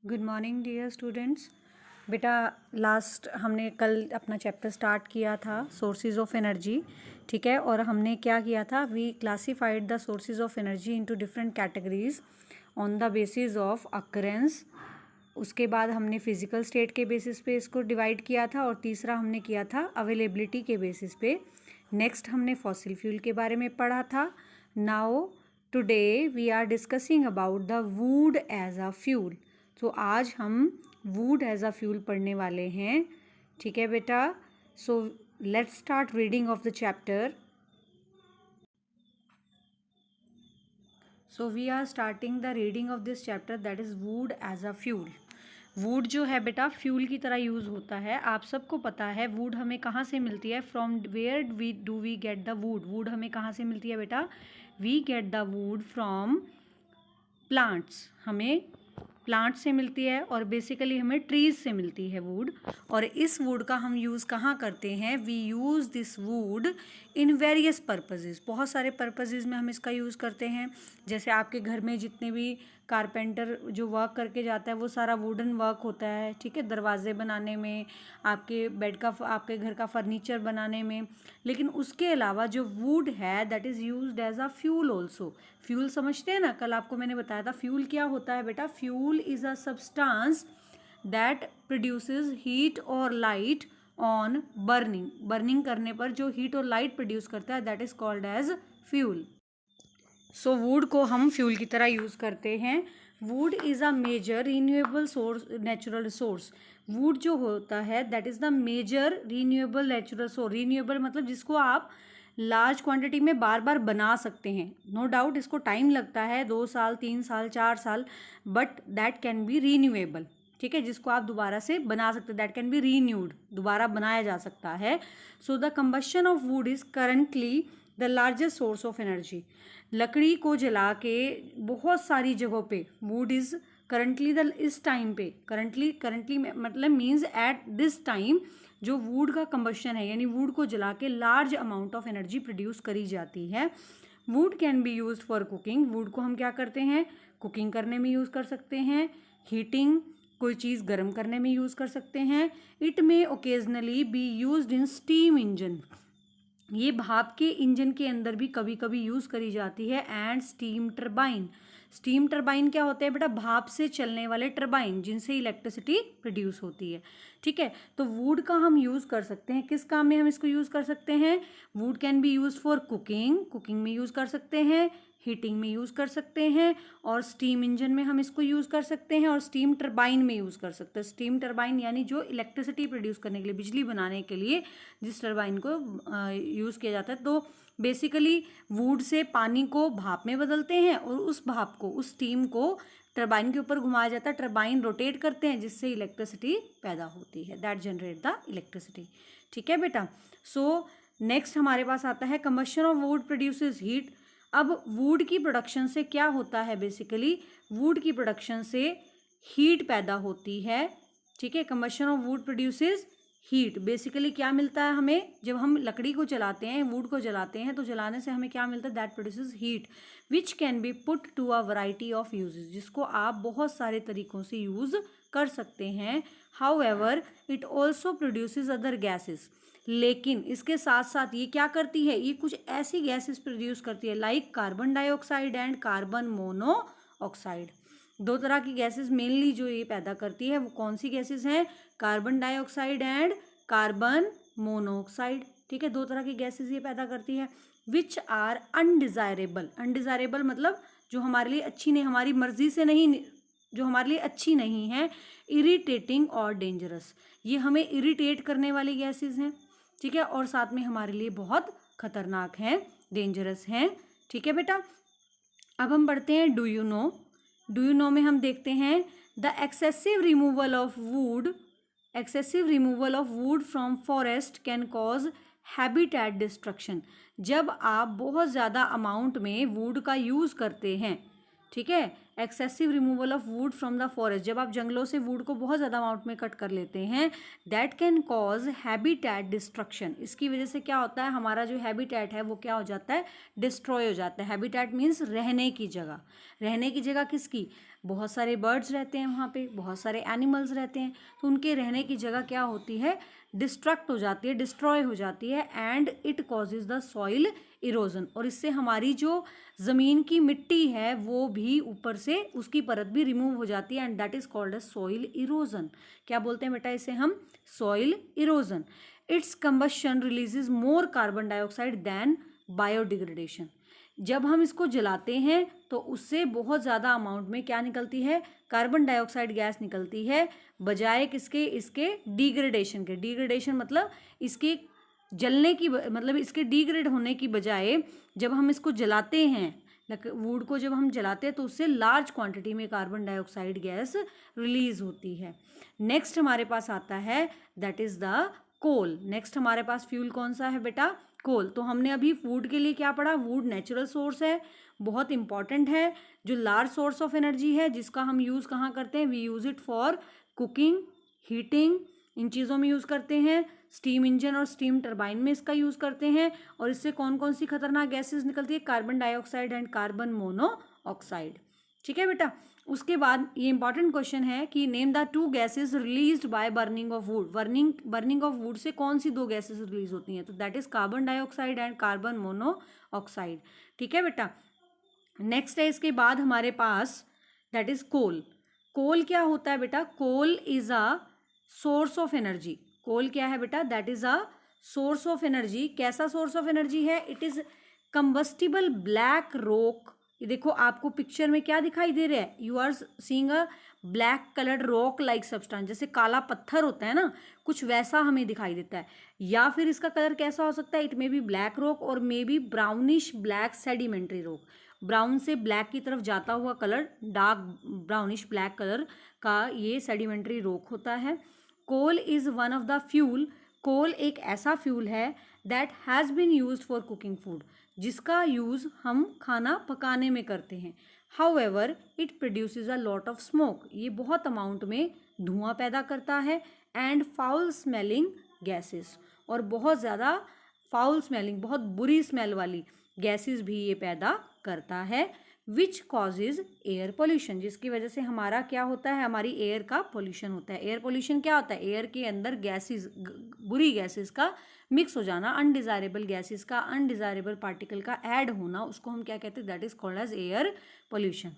Good morning dear students. बेटा last हमने कल अपना चैप्टर स्टार्ट किया था सोर्सेज ऑफ एनर्जी, ठीक है। और हमने क्या किया था, we classified the sources of energy into different categories on the basis of occurrence. उसके बाद हमने फिजिकल स्टेट के बेसिस पे इसको डिवाइड किया था और तीसरा हमने किया था अवेलेबिलिटी के बेसिस पे। नेक्स्ट हमने फॉसिल फ्यूल के बारे में पढ़ा था। Now today we are discussing about the wood as a fuel. तो आज हम वुड एज अ फ्यूल पढ़ने वाले हैं, ठीक है बेटा। So let's start reading of the chapter. So we are starting the reading of this chapter, that is wood as a fuel. Wood जो है बेटा फ्यूल की तरह यूज़ होता है। आप सबको पता है वुड हमें कहाँ से मिलती है, from where we get the wood. Wood हमें कहाँ से मिलती है बेटा, we get the wood from plants. हमें प्लांट से मिलती है और बेसिकली हमें ट्रीज से मिलती है वुड। और इस वुड का हम यूज़ कहाँ करते हैं, we use this wood in various purposes. बहुत सारे पर्पजेज़ में हम इसका यूज़ करते हैं। जैसे आपके घर में जितने भी कारपेंटर जो वर्क करके जाता है वो सारा वुडन वर्क होता है, ठीक है। दरवाजे बनाने में, आपके बेड का, आपके घर का फर्नीचर बनाने में। लेकिन उसके अलावा जो वुड है that is used as a fuel also. Fuel समझते हैं ना, कल आपको मैंने बताया था फ्यूल क्या होता है बेटा। Fuel is a substance that produces heat और लाइट ऑन बर्निंग। बर्निंग करने पर जो हीट और लाइट प्रोड्यूस करता है that is called as fuel. So wood को हम फ्यूल की तरह यूज़ करते हैं। Wood is a major renewable source, natural resource. Wood जो होता है that is the major renewable natural source. Renewable मतलब जिसको आप लार्ज क्वांटिटी में बार बार बना सकते हैं। नो डाउट इसको टाइम लगता है, 2 साल 3 साल 4 साल, but that can be renewable, ठीक है। जिसको आप दोबारा से बना सकते हैं, दैट कैन बी रीन्यूड, दोबारा बनाया जा सकता है। So the combustion of would is currently the largest source of energy. लकड़ी को जला के बहुत सारी जगहों पे वुड इज़ करंटली द, इस टाइम पे करंटली मतलब मीन्स एट दिस टाइम जो वुड का कंबशन है, यानी वुड को जला के large amount of energy produce करी जाती है। Would can be use for cooking. Would को हम क्या करते हैं, कुकिंग करने में यूज़ कर सकते हैं। हीटिंग, कोई चीज़ गर्म करने में यूज़ कर सकते हैं। इट में occasionally B use in steam engine. ये भाप के इंजन के अंदर भी कभी कभी यूज़ करी जाती है। And steam turbine. Steam turbine क्या होते हैं बेटा, भाप से चलने वाले टरबाइन जिनसे इलेक्ट्रिसिटी प्रोड्यूस होती है, ठीक है। तो वुड का हम यूज़ कर सकते हैं, किस काम में हम इसको यूज़ कर सकते हैं। Would can be use for cooking, cooking में यूज़ कर सकते हैं। हीटिंग में यूज़ कर सकते हैं और स्टीम इंजन में हम इसको यूज़ कर सकते हैं और स्टीम टरबाइन में यूज़ कर सकते हैं। स्टीम टरबाइन यानी जो इलेक्ट्रिसिटी प्रोड्यूस करने के लिए, बिजली बनाने के लिए जिस टरबाइन को यूज़ किया जाता है। तो बेसिकली वुड से पानी को भाप में बदलते हैं और उस भाप को, उस स्टीम को टरबाइन के ऊपर घुमाया जाता है। टरबाइन रोटेट करते हैं जिससे इलेक्ट्रिसिटी पैदा होती है, दैट जनरेट द इलेक्ट्रिसिटी, ठीक है बेटा। सो नेक्स्ट हमारे पास आता है combustion of would produces heat. अब वुड की प्रोडक्शन से क्या होता है, बेसिकली वुड की प्रोडक्शन से हीट पैदा होती है, ठीक है। Combustion of would produces heat. Basically क्या मिलता है हमें, जब हम लकड़ी को जलाते हैं, वुड को जलाते हैं, तो जलाने से हमें क्या मिलता है, that produces heat which can be put to a variety of uses. जिसको आप बहुत सारे तरीकों से यूज़ कर सकते हैं। However it also produces other gases. लेकिन इसके साथ साथ ये क्या करती है, ये कुछ ऐसी गैसेस प्रोड्यूस करती है like carbon dioxide and carbon monoxide. दो तरह की गैसेस मेनली जो ये पैदा करती है वो कौन सी गैसेस हैं, carbon dioxide and carbon monoxide, ठीक है। दो तरह की गैसेस ये पैदा करती है विच आर अनडिजायरेबल। अनडिजायरेबल मतलब जो हमारे लिए अच्छी नहीं, हमारी मर्जी से नहीं, जो हमारे लिए अच्छी नहीं है। इरिटेटिंग और डेंजरस, ये हमें इरिटेट करने वाली गैसेस हैं, ठीक है। और साथ में हमारे लिए बहुत खतरनाक हैं, डेंजरस हैं, ठीक है बेटा। अब हम बढ़ते हैं do you no. Do you no में हम देखते हैं the excessive removal of would, excessive removal of wood from forest can cause habitat destruction. जब आप बहुत ज़्यादा अमाउंट में वुड का यूज़ करते हैं, ठीक है, excessive removal of wood from the forest, जब आप जंगलों से वुड को बहुत ज़्यादा अमाउंट में कट कर लेते हैं, that can cause habitat destruction, इसकी वजह से क्या होता है, हमारा जो हैबिटेट है वो क्या हो जाता है, डिस्ट्रॉय हो जाता है। हैबिटेट मीन्स रहने की जगह, रहने की जगह किसकी, बहुत सारे बर्ड्स रहते हैं वहाँ पे, बहुत सारे एनिमल्स रहते हैं, तो उनके रहने की जगह क्या होती है, डिस्ट्रक्ट हो जाती है, डिस्ट्रॉय हो जाती है, and it causes the soil erosion, और इससे हमारी जो ज़मीन की मिट्टी है वो भी ऊपर से उसकी परत भी रिमूव हो जाती है, and that is called as soil erosion. क्या बोलते हैं बेटा इसे हम, soil erosion. It's combustion releases more carbon dioxide than biodegradation, जब हम इसको जलाते हैं तो उससे बहुत ज़्यादा अमाउंट में क्या निकलती है, कार्बन डाइऑक्साइड गैस निकलती है, बजाय किसके, इसके डिग्रेडेशन के। डिग्रेडेशन मतलब इसके जलने की, मतलब इसके डिग्रेड होने की बजाय जब हम इसको जलाते हैं, वुड को जब हम जलाते हैं तो उससे लार्ज क्वांटिटी में कार्बन डाइऑक्साइड गैस रिलीज होती है। नेक्स्ट हमारे पास आता है that is the coal. Next हमारे पास फ्यूल कौन सा है बेटा, कोल। तो हमने अभी वुड के लिए क्या पढ़ा, वुड नेचुरल सोर्स है, बहुत इंपॉर्टेंट है, जो लार्ज सोर्स ऑफ एनर्जी है, जिसका हम यूज़ कहाँ करते हैं, we use it for cooking, heating, इन चीज़ों में यूज़ करते हैं, स्टीम इंजन और स्टीम टरबाइन में इसका यूज़ करते हैं। और इससे कौन कौन सी खतरनाक गैसेस निकलती है, carbon dioxide and carbon monoxide. ठीक है बेटा, उसके बाद ये इंपॉर्टेंट क्वेश्चन है कि name the two gases released by burning of would. Burning of would say कौन सी दो गैसेज रिलीज होती हैं, तो that is carbon dioxide and carbon monoxide. ठीक है बेटा, नेक्स्ट है इसके बाद हमारे पास दैट इज कोल। कोल क्या होता है बेटा, coal is a source of energy. Coal क्या है बेटा, that is a source of energy. कैसा सोर्स ऑफ एनर्जी है, it is combustible black rock. ये देखो आपको पिक्चर में क्या दिखाई दे रहा है, you are seeing a black coloured rock like substance, जैसे काला पत्थर होता है ना, कुछ वैसा हमें दिखाई देता है। या फिर इसका कलर कैसा हो सकता है, it may be black rock or may be brownish black sedimentary rock. Brown से ब्लैक की तरफ जाता हुआ colour, dark brownish black colour का ये सेडिमेंट्री रॉक होता है। Coal is one of the fuel. Coal एक ऐसा फ्यूल है that has been used for cooking food, जिसका यूज़ हम खाना पकाने में करते हैं। However it produces a lot of smoke, ये बहुत अमाउंट में धुआं पैदा करता है, एंड फाउल स्मेलिंग गैसेस, और बहुत ज़्यादा फाउल स्मेलिंग, बहुत बुरी स्मेल वाली गैसेस भी ये पैदा करता है, विच कॉजेज एयर पोल्यूशन, जिसकी वजह से हमारा क्या होता है, हमारी एयर का पोल्यूशन होता है। एयर पोल्यूशन क्या होता है, एयर के अंदर गैसेस, बुरी गैसेस का मिक्स हो जाना, अनडिज़ायरेबल गैसेस का, अनडिज़ायरेबल पार्टिकल का ऐड होना, उसको हम क्या कहते हैं, that is called as air pollution.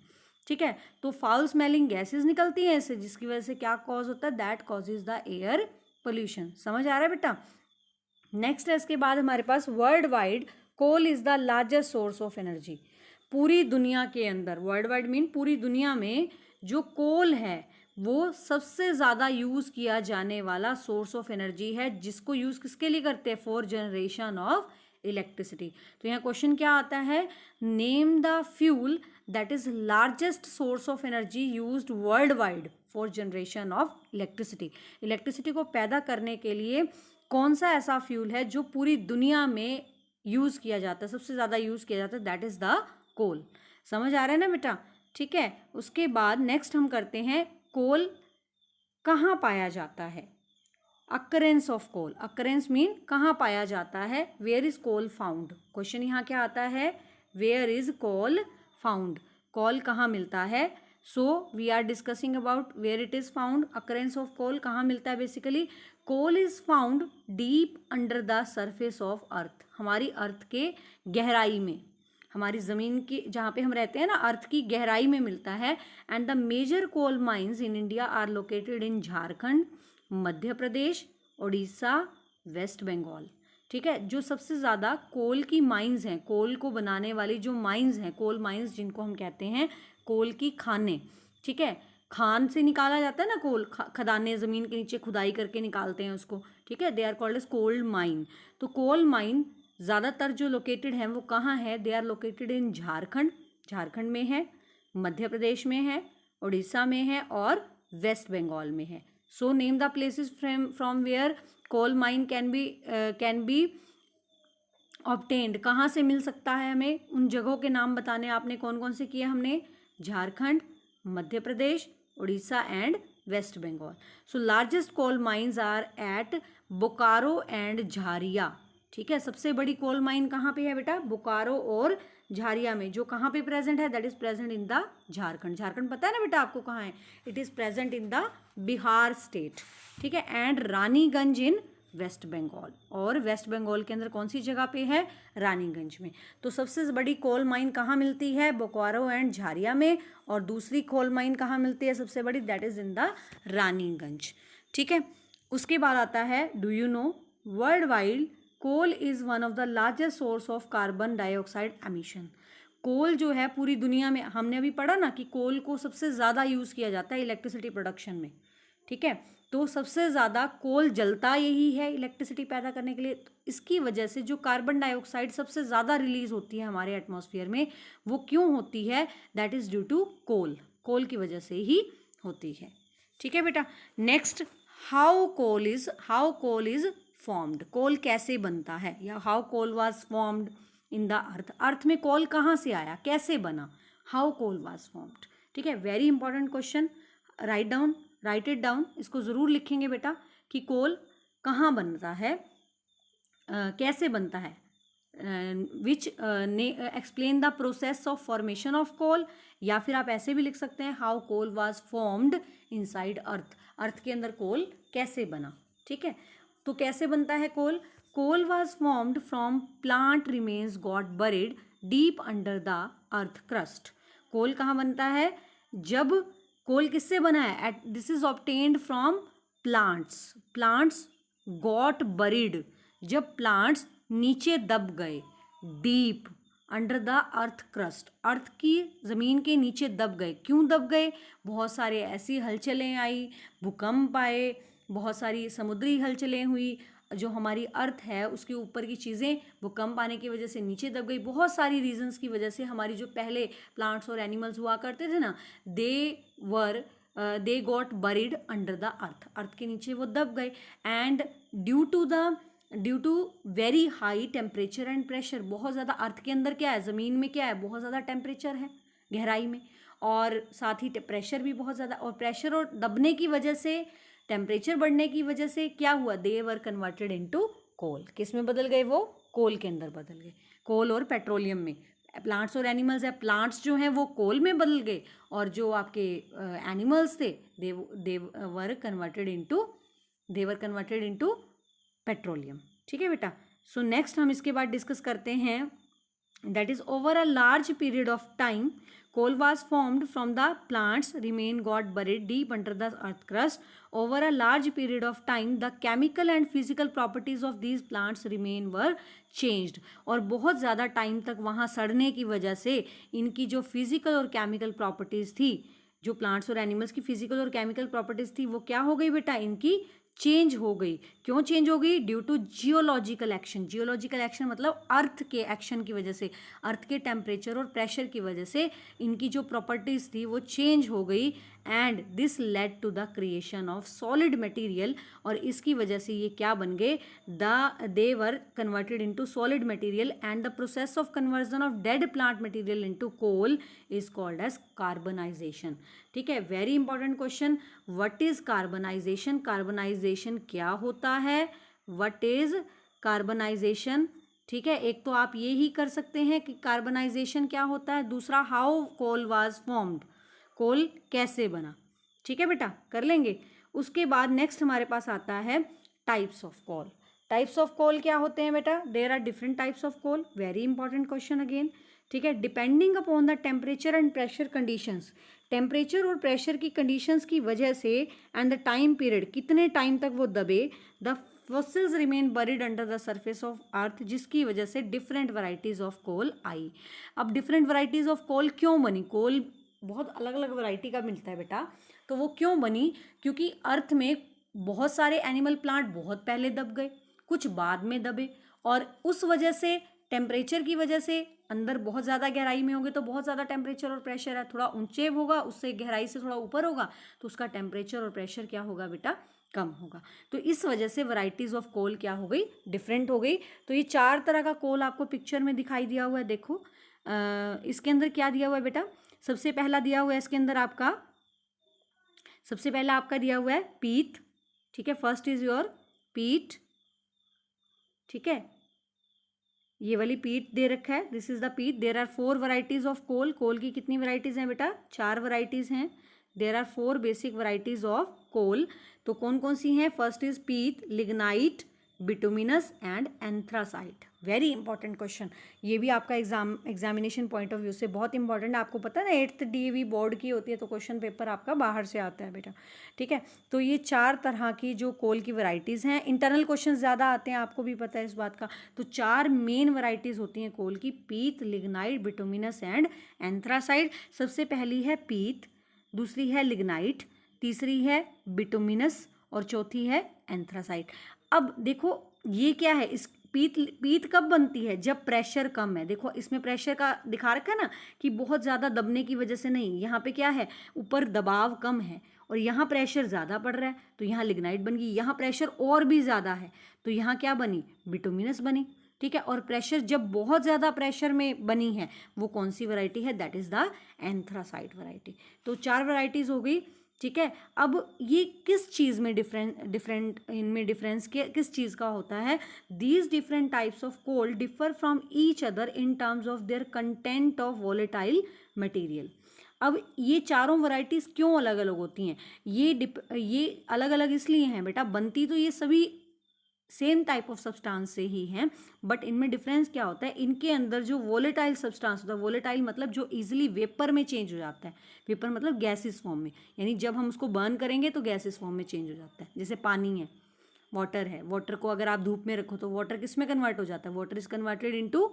ठीक है, तो फाउल स्मेलिंग गैसेस निकलती हैं इससे, जिसकी वजह से क्या कॉज होता है, that causes the air pollution. समझ आ रहा है बेटा। नेक्स्ट है इसके बाद हमारे पास world wide coal is the largest source of energy. पूरी दुनिया के अंदर, वर्ल्ड वाइड मीन पूरी दुनिया में जो कोल है वो सबसे ज़्यादा यूज़ किया जाने वाला सोर्स ऑफ एनर्जी है, जिसको यूज़ किसके लिए करते हैं, फॉर जनरेशन ऑफ इलेक्ट्रिसिटी। तो यहाँ क्वेश्चन क्या आता है, name the fuel that is largest source of energy used world wide for generation of electricity. Electricity को पैदा करने के लिए कौन सा ऐसा फ्यूल है जो पूरी दुनिया में यूज़ किया जाता है, सबसे ज़्यादा यूज़ किया जाता है, दैट इज़ द कोल। समझ आ रहा है ना बेटा। ठीक है, उसके बाद नेक्स्ट हम करते हैं, कोल कहाँ पाया जाता है, occurrence of coal. Occurrence mean कहाँ पाया जाता है, where is coal found. Question यहाँ क्या आता है, where is coal found, coal कहाँ मिलता है। So we are discussing about where it is found, occurrence of coal कहाँ मिलता है। Basically coal is found deep under the surface of earth, हमारी अर्थ के गहराई में, हमारी ज़मीन की जहाँ पे हम रहते हैं ना, अर्थ की गहराई में मिलता है। And the major coal mines in India are located in Jharkhand, Madhya Pradesh, Orissa, West Bengal. ठीक है, जो सबसे ज़्यादा कोल की माइंस हैं, कोल को बनाने वाली जो माइंस हैं, कोल माइंस जिनको हम कहते हैं कोल की खानें। ठीक है, खान से निकाला जाता है ना कोल, खदानें ज़मीन के नीचे खुदाई करके निकालते हैं उसको। ठीक है, they are called as coal mine. तो कोल माइन ज़्यादातर जो लोकेटेड हैं वो कहाँ है, they are located in Jharkhand, Jharkhand में है, मध्य प्रदेश में है, उड़ीसा में है और वेस्ट बंगाल में है। So name the places from where coal mine can be obtained, कहाँ से मिल सकता है हमें, उन जगहों के नाम बताने, आपने कौन कौन से किए, हमने Jharkhand, Madhya Pradesh, Orissa and West Bengal. So largest coal mines are at Bokaro and Jharia. ठीक है, सबसे बड़ी कोल माइन कहाँ पे है बेटा? बोकारो और झारिया में. जो कहाँ पे प्रेजेंट है? That is present in the Jharkhand. Jharkhand पता है ना बेटा आपको कहाँ है? It is present in the Bihar state. ठीक है, and Raniganj in West Bengal. और वेस्ट बंगाल के अंदर कौन सी जगह पे है? रानीगंज में. तो सबसे बड़ी कोल माइन कहाँ मिलती है? बोकारो एंड झारिया में. और दूसरी कोल माइन कहाँ मिलती है सबसे बड़ी? That is in the Raniganj. ठीक है, उसके बाद आता है, do you know world wide coal is one of the largest source of carbon dioxide emission. Coal जो है पूरी दुनिया में, हमने अभी पढ़ा ना कि कोल को सबसे ज़्यादा यूज़ किया जाता है इलेक्ट्रिसिटी प्रोडक्शन में. ठीक है, तो सबसे ज़्यादा कोल जलता यही है इलेक्ट्रिसिटी पैदा करने के लिए. तो इसकी वजह से जो कार्बन डाइऑक्साइड सबसे ज़्यादा रिलीज होती है हमारे एटमॉस्फेयर में, वो क्यों होती है? That is due to coal. Coal की वजह से ही होती है. ठीक है बेटा. Next, how coal is formed. Coal कैसे बनता है, या how coal was formed in the earth. Earth में कोल कहाँ से आया, कैसे बना? How coal was formed. ठीक है, very important question. Write it down. इसको ज़रूर लिखेंगे बेटा कि कोल कहाँ बनता है, कैसे बनता है. Which explain the process of formation of coal. या फिर आप ऐसे भी लिख सकते हैं, how coal was formed inside earth. Earth के अंदर कोल कैसे बना. ठीक है, तो कैसे बनता है coal? Coal was formed from plant remains got buried deep under the earth crust. Coal कहाँ बनता है? जब कोल किससे बना है? This is obtained from plants got buried. जब प्लांट्स नीचे दब गए, deep under the earth crust, earth की ज़मीन के नीचे दब गए. क्यों दब गए? बहुत सारे ऐसी हलचलें आई, भूकंप आए, बहुत सारी समुद्री हलचलें हुई. जो हमारी अर्थ है उसके ऊपर की चीज़ें भूकंप आने की वजह से नीचे दब गई. बहुत सारी रीजंस की वजह से हमारी जो पहले प्लांट्स और एनिमल्स हुआ करते थे ना, they got buried under the earth. Earth के नीचे वो दब गए. And due to very high temperature and pressure. बहुत ज़्यादा अर्थ के अंदर क्या है, ज़मीन में क्या है, बहुत ज़्यादा टेम्परेचर है गहराई में, और साथ ही प्रेशर भी बहुत ज़्यादा. और प्रेशर और दबने की वजह से, टेम्परेचर बढ़ने की वजह से क्या हुआ? दे वर कन्वर्टेड इनटू कोल. किस में बदल गए? वो कोल के अंदर बदल गए. कोल और पेट्रोलियम में. प्लांट्स और एनिमल्स है, प्लांट्स जो हैं वो कोल में बदल गए, और जो आपके एनिमल्स थे दे वर कन्वर्टेड इनटू पेट्रोलियम. ठीक है बेटा. सो नेक्स्ट हम इसके बाद डिस्कस करते हैं, that is over a large period of time coal was formed from the plants remain got buried deep under the earth crust. Over a large period of time the chemical and physical properties of these plants remain were changed. और बहुत ज़्यादा time तक वहाँ सड़ने की वजह से इनकी जो फिजिकल और केमिकल प्रॉपर्टीज़ थी, जो प्लांट्स और एनिमल्स की फिजिकल और केमिकल प्रॉपर्टीज़ थी, वो क्या हो गई बेटा? इनकी चेंज हो गई. क्यों चेंज हो गई? Due to geological action. Geological action मतलब अर्थ के एक्शन की वजह से, अर्थ के टेम्परेचर और प्रेशर की वजह से इनकी जो प्रॉपर्टीज़ थी वो चेंज हो गई. And this led to the creation of solid material. और इसकी वजह से ये क्या बन गए? They were converted into solid material. And the process of conversion of dead plant material into coal is called as carbonisation. ठीक है, very important question. What is carbonisation? Carbonisation क्या होता है? What is carbonisation? ठीक है, एक तो आप ये ही कर सकते हैं कि कार्बनाइजेशन क्या होता है. दूसरा, how coal was formed. Coal कैसे बना. ठीक है बेटा, कर लेंगे. उसके बाद नेक्स्ट हमारे पास आता है types of coal. Types of coal क्या होते हैं बेटा? There are different types of coal. Very important question again. ठीक है, depending upon the temperature and pressure conditions. Temperature और प्रेशर की कंडीशंस की वजह से एंड द टाइम पीरियड, कितने टाइम तक वो दबे, the fossils remain buried under the surface of earth, जिसकी वजह से डिफरेंट वैरायटीज़ ऑफ कोल आई. अब डिफरेंट वैरायटीज़ ऑफ कोल क्यों बनी? कोल बहुत अलग अलग वैरायटी का मिलता है बेटा. तो वो क्यों बनी? क्योंकि अर्थ में बहुत सारे एनिमल प्लांट बहुत पहले दब गए, कुछ बाद में दबे, और उस वजह से टेम्परेचर की वजह से अंदर बहुत ज़्यादा गहराई में होंगे तो बहुत ज़्यादा टेम्परेचर और प्रेशर है. थोड़ा ऊंचे होगा, उससे गहराई से थोड़ा ऊपर होगा, तो उसका टेम्परेचर और प्रेशर क्या होगा बेटा? कम होगा. तो इस वजह से वैरायटीज़ ऑफ कोल क्या हो गई? डिफरेंट हो गई. तो ये 4 तरह का कोल आपको पिक्चर में दिखाई दिया हुआ है. देखो इसके अंदर क्या दिया हुआ है बेटा? सबसे पहला दिया हुआ है इसके अंदर आपका, सबसे पहला आपका दिया हुआ है पीत, ठीक है, फर्स्ट इज योर पीट, ठीक है, ये वाली पीट दे रखा है, this is the peat. There are 4 varieties of coal, coal की कितनी वराइटीज हैं बेटा, 4 वराइटीज हैं। There are 4 basic varieties of coal, तो कौन कौन सी हैं, first is peat, lignite, bituminous and anthracite. Very important question, ये भी आपका एग्जामिनेशन पॉइंट ऑफ व्यू से बहुत इंपॉर्टेंट है। आपको पता है ना 8th DAV बोर्ड की होती है, तो क्वेश्चन पेपर आपका बाहर से आता है बेटा, ठीक है। तो ये 4 तरह की जो कोल की वैरायटीज़ हैं, इंटरनल क्वेश्चन ज़्यादा आते हैं, आपको भी पता है इस बात का। तो 4 मेन वैरायटीज़ होती हैं कोल की, पीत, लिग्नाइट, बिटुमिनस एंड एंथ्रासाइट। सबसे पहली है पीत, दूसरी है लिग्नाइट, तीसरी है बिटुमिनस और चौथी है एंथ्रासाइट। अब देखो ये क्या है, इस पीत कब बनती है, जब प्रेशर कम है। देखो इसमें प्रेशर का दिखा रखा है ना कि बहुत ज़्यादा दबने की वजह से नहीं, यहाँ पे क्या है, ऊपर दबाव कम है और यहाँ प्रेशर ज़्यादा पड़ रहा है, तो यहाँ लिग्नाइट बन गई। यहाँ प्रेशर और भी ज़्यादा है, तो यहाँ क्या बनी, बिटुमिनस बनी, ठीक है। और प्रेशर जब बहुत ज़्यादा प्रेशर में बनी है, वो कौन सी वैरायटी है, that is the anthracite variety. तो 4 वैरायटीज़ हो गई, ठीक है। अब ये किस चीज़ में डिफरेंट इनमें डिफरेंस किस चीज़ का होता है, these different types of coal differ from each other in terms of their content of volatile material. अब ये चारों वैरायटीज़ क्यों अलग अलग होती हैं, ये अलग अलग इसलिए हैं बेटा, बनती तो ये सभी सेम टाइप ऑफ सब्सटेंस से ही हैं, बट इनमें डिफरेंस क्या होता है, इनके अंदर जो वोलेटाइल सब्सटेंस होता है, वोलेटाइल मतलब जो इजीली वेपर में चेंज हो जाता है, वेपर मतलब गैसेस फॉर्म में, यानी जब हम उसको बर्न करेंगे तो गैसेस फॉर्म में चेंज हो जाता है। जैसे पानी है, वाटर है, वाटर को अगर आप धूप में रखो तो वाटर किस में कन्वर्ट हो जाता है, water is converted into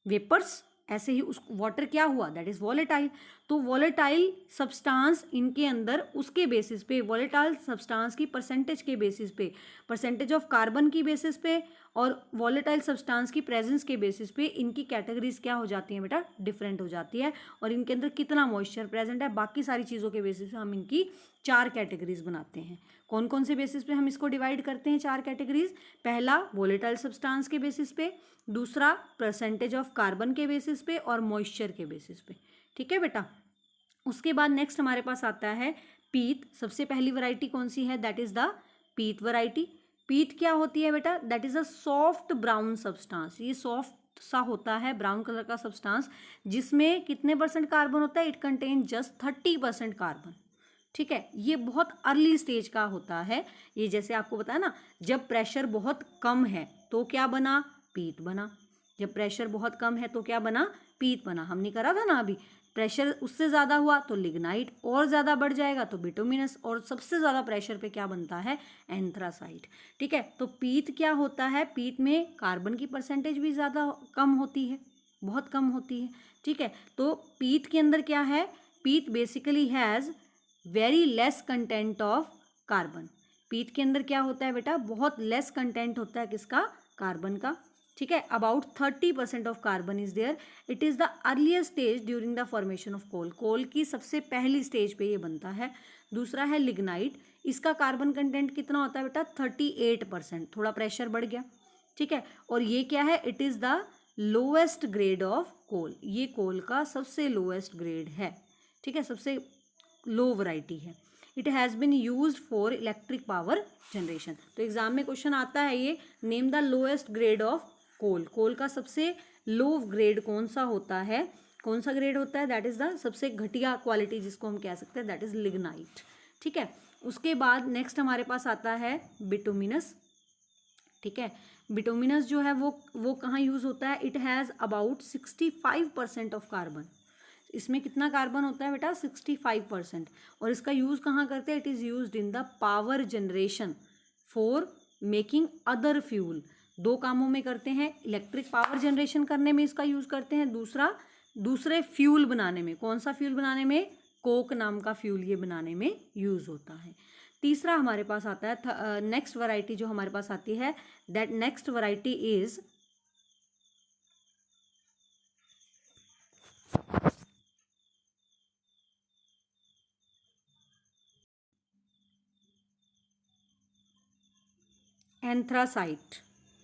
vapours. ऐसे ही उस वाटर क्या हुआ, दैट इज वॉलेटाइल। तो वॉलेटाइल सब्सटेंस इनके अंदर उसके बेसिस पे, वॉलेटाइल सब्सटेंस की परसेंटेज के बेसिस पे, परसेंटेज ऑफ कार्बन की बेसिस पे और वॉलेटाइल सब्सटेंस की प्रेजेंस के बेसिस पे इनकी कैटेगरीज क्या हो जाती हैं बेटा, डिफरेंट हो जाती है। और इनके अंदर कितना मॉइस्चर प्रेजेंट है, बाकी सारी चीज़ों के बेसिस पे हम इनकी 4 कैटेगरीज बनाते हैं। कौन कौन से बेसिस पे हम इसको डिवाइड करते हैं 4 कैटेगरीज, पहला वॉलेटाइल सब्सटेंस के बेसिस पे, दूसरा परसेंटेज ऑफ कार्बन के बेसिस पे और मॉइस्चर के बेसिस पे, ठीक है बेटा। उसके बाद नेक्स्ट हमारे पास आता है पीत। सबसे पहली वैरायटी कौन सी है, दैट इज द पीत वैरायटी। पीत क्या होती है बेटा, that is a soft brown substance, ये सॉफ्ट सा होता है ब्राउन कलर का सब्सटेंस, जिसमें कितने परसेंट कार्बन होता है, इट कंटेन जस्ट 30% कार्बन, ठीक है। ये बहुत अर्ली स्टेज का होता है, ये जैसे आपको बताया ना, जब प्रेशर बहुत कम है तो क्या बना, पीत बना। जब प्रेशर बहुत कम है तो क्या बना, पीत बना। हमने करा था ना अभी, प्रेशर उससे ज़्यादा हुआ तो लिग्नाइट, और ज़्यादा बढ़ जाएगा तो बिटुमिनस, और सबसे ज़्यादा प्रेशर पे क्या बनता है, एंथ्रासाइट, ठीक है। तो पीत क्या होता है, पीत में कार्बन की परसेंटेज भी ज़्यादा कम होती है, बहुत कम होती है, ठीक है। तो पीत के अंदर क्या है, पीत basically has very less content of carbon. पीत के अंदर क्या होता है बेटा, बहुत लेस कंटेंट होता है किसका, कार्बन का, ठीक है। About 30% of carbon is there. It is the earliest stage during the formation of coal, coal की सबसे पहली स्टेज पे ये बनता है। दूसरा है लिग्नाइट, इसका कार्बन कंटेंट कितना होता है बेटा, 38%, थोड़ा प्रेशर बढ़ गया, ठीक है। और ये क्या है, it is the lowest grade of coal, ये कोल का सबसे लोएस्ट ग्रेड है, ठीक है, सबसे लो वैरायटी है। It has been used for electric power generation. तो एग्जाम में क्वेश्चन आता है ये, name the lowest grade of coal, coal का सबसे लो ग्रेड कौन सा होता है, कौन सा ग्रेड होता है, दैट इज़ द सबसे घटिया क्वालिटी जिसको हम कह सकते हैं, दैट इज़ लिग्नाइट, ठीक है। उसके बाद नेक्स्ट हमारे पास आता है बिटुमिनस, ठीक है। बिटुमिनस जो है वो कहाँ यूज़ होता है, it has about 65% of carbon, इसमें कितना कार्बन होता है बेटा, 65%। और इसका यूज़ कहाँ करते हैं, it is used in the power generation for making other fuel. 2 कामों में करते हैं, इलेक्ट्रिक पावर जनरेशन करने में इसका यूज़ करते हैं, दूसरे फ्यूल बनाने में, कौन सा फ्यूल बनाने में, कोक नाम का फ्यूल ये बनाने में यूज़ होता है। तीसरा हमारे पास आता है नेक्स्ट वैरायटी जो हमारे पास आती है, that next variety is anthracite.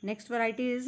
Next variety is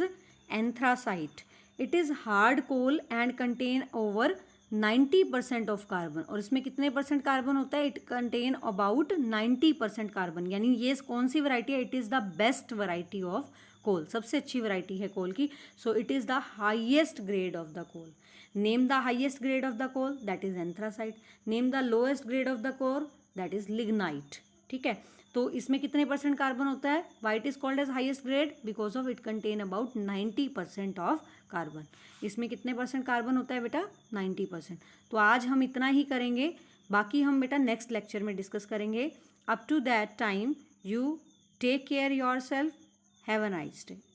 anthracite. It is hard coal and contain over 90% of carbon, और इसमें कितने परसेंट कार्बन होता है? इट कंटेन अबाउट 90% कार्बन, यानी ये कौन सी वैरायटी है? It is the best variety of coal, सबसे अच्छी वैरायटी है कोल की. So it is the highest grade of the coal. Name the highest grade of the coal, that is anthracite. Name the lowest grade of the coal, that is lignite. ठीक है, तो इसमें कितने percent carbon होता है? Why it is called as highest grade? Because of it contain about 90% of carbon. इसमें कितने percent carbon होता है बेटा? 90%. तो आज हम इतना ही करेंगे, बाकी हम बेटा नेक्स्ट लेक्चर में डिस्कस करेंगे. Up to that time you take care yourself. Have a nice day.